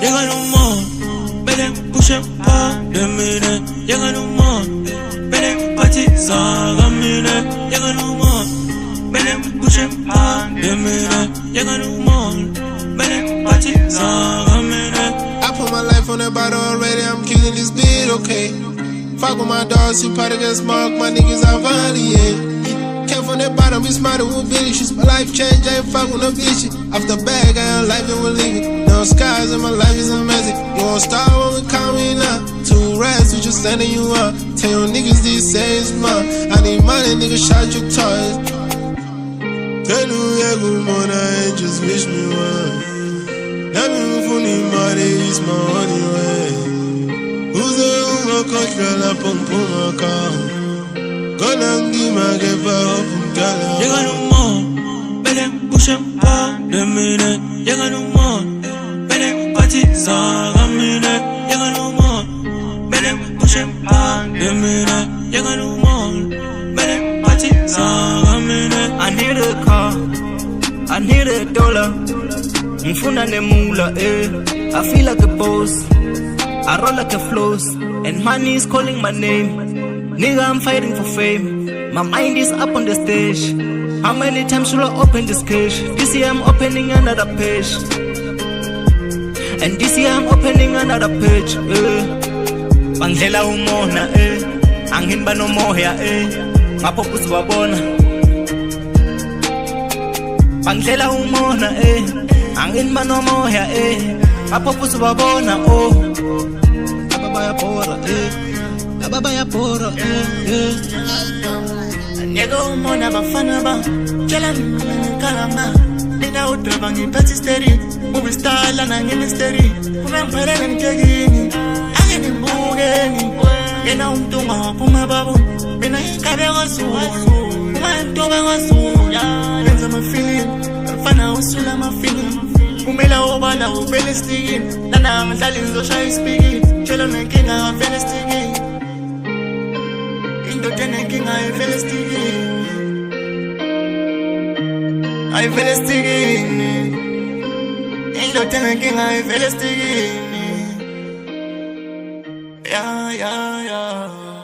Llegan un mon, belen pushen pa demine. Llegan un mon, belen pati sagamine. Llegan un mon, belen pushen pa demine. Llegan un mon, belen pati sagamine. I put my life on that bottle already, I'm killing this beat, okay. Fuck with my dogs, you probably just mark my niggas out violent, yeah. Came from that bottom, we smarter with bitches. My life changed, I ain't fuck with no bitch. Off the bag, I ain't life and we're leaving. No skies and my life is amazing. You won't start when we call me now. 2 rats, we just sending you up. Tell your niggas these say it's mine. I need money, nigga, shot your toys. Tell you, yeah, good morning, I ain't just wish me one. Let me funny money, it's my only way. Who's the one coach, girl, I pump on my car. Gonna give my give up from Gala. Llegan un mon, belen pushen pa demine. Llegan un mon, belen pati sagamine. Llegan un mon, belen pushen pa demine. Llegan un mon, belen pati sagamine. I need a car, I need a dollar. Mfuna nemula, I feel like a boss, I roll like a floss, and money is calling my name. Nigga, I'm fighting for fame. My mind is up on the stage. How many times should I open this cage? This year I'm opening another page, and this year I'm opening another page. Banglela umona, angin ba no moya, ngapopus babona. Banglela umona, angin ba no moya, ngapopus babona. Oh, ababaya pora, ababaya pora, Niego umona bafana ba, jala kalama. Nina utraba ngiphathi steri, ubistala na ngimisteri. Kumemphelele ngikekini, angini mbukeni. Yena umntuma waphuma babu, mina inkabe kwazulu. Uma intobe kwazulu, yenza ama-feeling. Mfana usula ama-feeling. Kumela obala uvele stikini. Lana ngihlali ngizoshaya ispikini. Tshela nenkinga ngavele stikini. Indoda enenkinga ayivele stikini. Ayivele stikini. Indoda enenkinga ayivele stikini. Yeah.